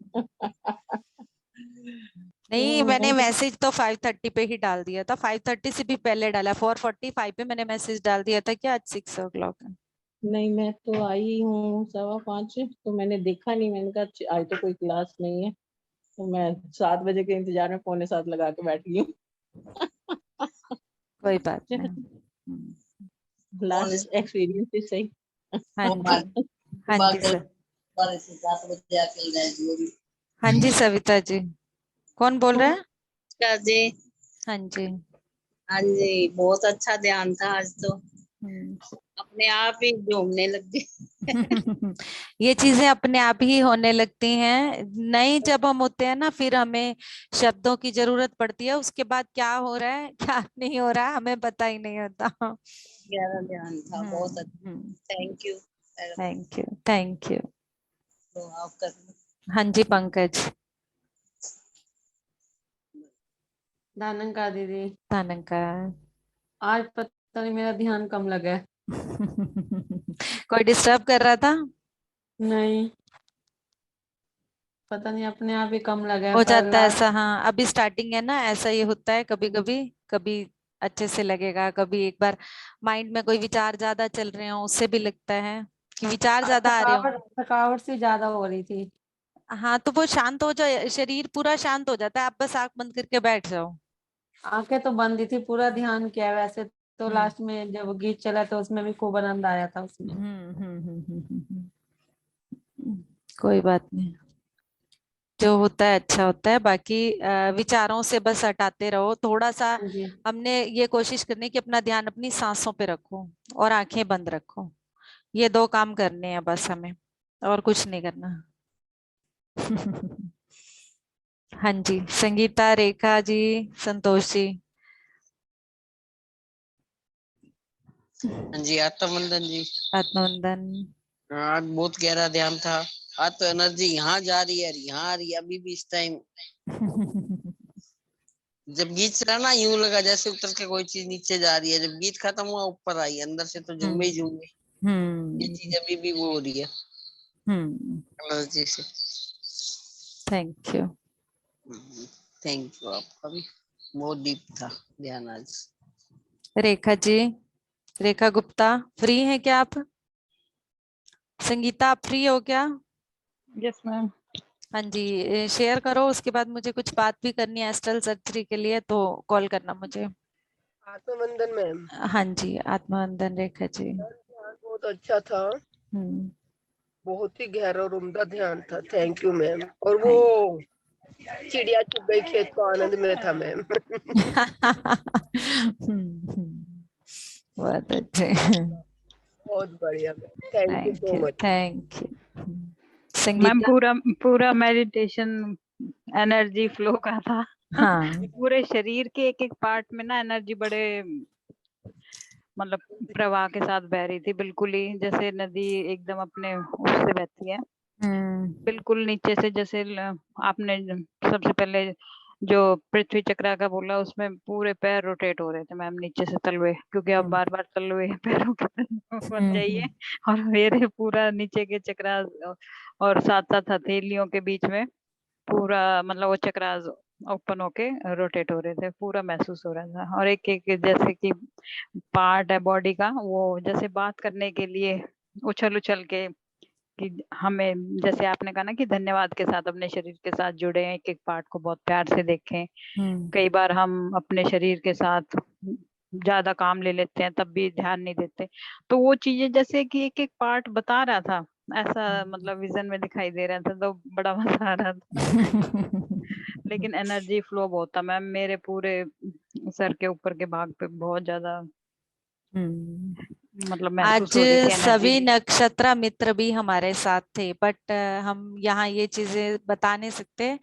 नहीं, मैंने
मैं
मैसेज तो 5:30 पे ही डाल दिया था, 5:30 से भी पहले डाला, 4:45 पे मैंने मैसेज डाल दिया था कि आज 6 o'clock है।
नहीं, मैं तो आई हूँ 5:15, तो मैंने देखा नहीं। मैंने कहा अच्छा, आज तो कोई क्लास नहीं है, तो मैं 7 बजे के इंतजार में 6:45 लगा के बैठ गई हूँ।
कोई बात नहीं।
लास्ट एक्सपीरियंस is सही।
हाँ जी, हाँ जी सर, हाँ जी सविता जी, कौन बोल रहा है?
नमस्कार जी।
हाँ जी।
हाँ जी, बहुत अच्छा ध्यान था आज तो।
हम्म।
अपने आप ही झूमने लग गए।
ये चीजें अपने आप ही होने लगती हैं। नहीं, जब हम होते हैं ना, फिर हमें शब्दों की जरूरत पड़ती है। उसके बाद क्या हो रहा है क्या नहीं हो रहा है हमें पता ही नहीं होता।
गहरा ध्यान था, बहुत अच्छा।
हम्म।
Thank you.
Thank you, thank you.
तो आप कर
हाँ जी पंकज।
दानंका दीदी,
तानंका।
आज पता नहीं मेरा ध्यान कम लगा है।
कोई डिस्टर्ब कर रहा था?
नहीं, पता नहीं अपने आप ही कम लगा है,
हो
पर
जाता है
आज
ऐसा, हाँ अभी स्टार्टिंग है ना, ऐसा ये होता है कभी कभी। कभी अच्छे से लगेगा, कभी एक बार माइंड में कोई विचार ज्यादा चल रहे हो, उससे भी लगता है कि विचार
आज
ज्यादा आ रहे
थकावट
हो।
थकावट सी ज्यादा हो रही थी।
हाँ तो वो शांत हो जाए, शरीर पूरा शांत हो जाता है, आप बस आंख बंद करके बैठ जाओ।
आंखें तो बंद ही थी, पूरा ध्यान किया है वैसे तो।
हम्म
लास्ट में जब गीत चला तो उसमें भी खूब आनंद आया था उसमें।
कोई बात नहीं, जो होता है अच्छा होता है। बाकी विचारों से बस हटाते रहो थोड़ा सा।
हाँ जी।
हमने ये कोशिश करनी कि अपना ध्यान अपनी सांसों पे रखो और आंखें बंद रखो। ये दो काम करने हैं बस हमें, और कुछ नहीं करना। हाँ जी, संगीता, रेखा जी, संतोष जी।
हाँ जी, आत्मवंदन जी।
आत्मवंदन।
आज बहुत गहरा ध्यान था। आज तो एनर्जी यहाँ जा रही है, यहाँ आ रही है। अभी भी इस टाइम जब गीत चला ना, यूं लगा जैसे उतर के कोई चीज नीचे जा रही है। जब गीत खत्म हुआ, ऊपर आई। अंदर से तो झूमे ही झूमे। ये चीज अभी भी वो हो रही है एनर्जी से।
Thank you.
Thank you. आपका भी बहुत डीप था ध्यान आज।
रेखा जी, रेखा गुप्ता, फ्री हैं क्या आप? संगीता, आप फ्री हो क्या?
Yes ma'am.
हाँ जी, शेयर करो, उसके बाद मुझे कुछ बात भी करनी है एस्ट्रल सर्जरी के लिए, तो कॉल करना मुझे।
आत्मवंदन मैम।
हाँ जी, आत्मवंदन रेखा जी।
ध्यान बहुत अच्छा था,
हम्म।
बहुत ही गहरा और उम्दा ध्यान था। Thank you ma'am. और वो चिड़िया चुग गई खेत को आनंद में था मैम।
बहुत अच्छे।
बहुत बढ़िया ma'am, thank you
thank
so
you,
much.
Thank you.
Ma'am
Sangeeta.
पूरा पूरा मेडिटेशन एनर्जी फ्लो का था।
हाँ।
पूरे शरीर के एक एक पार्ट में ना एनर्जी बड़े मतलब प्रवाह के साथ बह रही थी, बिल्कुल ही जैसे नदी एकदम अपने उससे बहती है। बिल्कुल नीचे से जैसे आपने सबसे पहले जो पृथ्वी चक्रा का बोला, उसमें पूरे पैर रोटेट हो रहे थे मैम नीचे से तलवे, क्योंकि आप बार बार तलवे पैरों के बन जाइए। और मेरे पूरा नीचे के चक्रा और साथ साथ हथेलियों के बीच में पूरा मतलब वो चक्रा ओपन होके रोटेट हो रहे थे, पूरा महसूस हो रहा था। और एक एक जैसे कि पार्ट है बॉडी का, वो जैसे बात करने के लिए उछल उछल के, कि हमें जैसे आपने कहा ना कि धन्यवाद के साथ अपने शरीर के साथ जुड़े, एक एक पार्ट को बहुत प्यार से देखें। कई बार हम अपने शरीर के साथ ज्यादा काम ले लेते हैं, तब भी ध्यान नहीं देते। तो वो चीजें जैसे कि एक एक पार्ट बता रहा था, ऐसा मतलब विजन में दिखाई दे रहा था, तो बड़ा मजा आ रहा था। लेकिन एनर्जी फ्लो बहुत था मैम, मेरे पूरे सर के ऊपर के भाग पे बहुत ज्यादा मतलब महसूस
आज
हो रही थी
सभी
एनर्जी।
नक्षत्र मित्र भी हमारे साथ थे, बट हम यहाँ ये चीजें बता नहीं सकते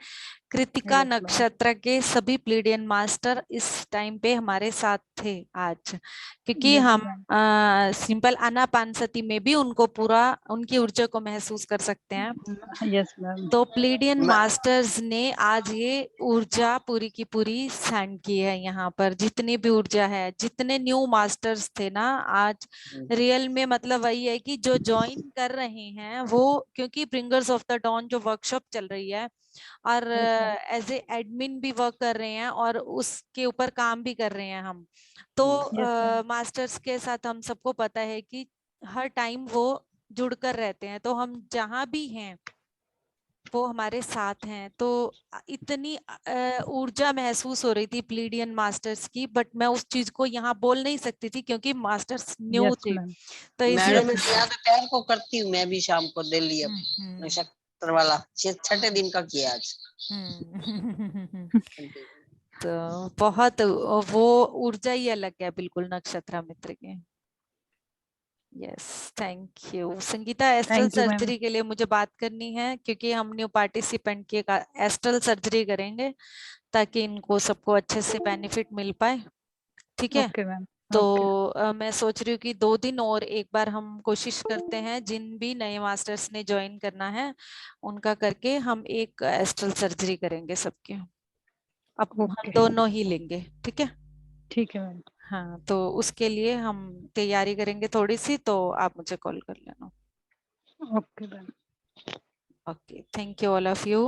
कृतिका
Yes, ma'am.
नक्षत्र के सभी प्लीडियन मास्टर इस टाइम पे हमारे साथ थे आज, क्योंकि
Yes,
हम
ma'am.
सिंपल आनापानसती में भी उनको पूरा उनकी ऊर्जा को महसूस कर सकते हैं।
Yes, ma'am.
तो प्लीडियन
मैं-
मास्टर्स ने आज ये ऊर्जा पूरी की पूरी सेंड की है यहाँ पर, जितनी भी ऊर्जा है, जितने न्यू मास्टर्स थे ना आज रियल में, मतलब वही है कि जो ज्वाइन कर रहे हैं वो, क्योंकि ब्रिंगर्स ऑफ द डॉन जो वर्कशॉप चल रही है और एज ए एडमिन भी वर्क कर रहे हैं और उसके ऊपर काम भी कर रहे हैं हम, तो मास्टर्स के साथ हम सबको पता है कि हर टाइम वो जुड़कर रहते हैं, तो हम जहाँ भी हैं वो हमारे साथ हैं। तो इतनी ऊर्जा महसूस हो रही थी प्लीडियन मास्टर्स की, बट मैं उस चीज को यहाँ बोल नहीं सकती थी क्योंकि मास्टर्स न्यू
Yes,
थे,
ma'am.
तो
मैडम
इसलिए
इसलिए दोपहर को करती हूँ मैं भी शाम को दिल्ली अब नक्षत्र वाला छठे दिन का किया आज।
तो बहुत वो ऊर्जा ही अलग है बिल्कुल नक्षत्र मित्र के। Yes, thank you Sangeeta. Astral
Thank you, ma'am.
Surgery के लिए मुझे बात करनी है क्योंकि हम न्यू पार्टिसिपेंट की एस्ट्रल सर्जरी करेंगे ताकि इनको सबको अच्छे से बेनिफिट मिल पाए, ठीक है?
Okay, ma'am.
तो
Okay.
मैं सोच रही हूँ कि 2 दिन और एक बार हम कोशिश करते हैं, जिन भी नए मास्टर्स ने ज्वाइन करना है उनका करके हम एक एस्ट्रल सर्जरी करेंगे सबके। अब हम
Okay.
दोनों ही लेंगे, ठीक है?
ठीक है मैम।
हाँ, तो उसके लिए हम तैयारी करेंगे थोड़ी सी, तो आप मुझे कॉल कर लेना।
Okay ma'am.
Okay, thank you all of you.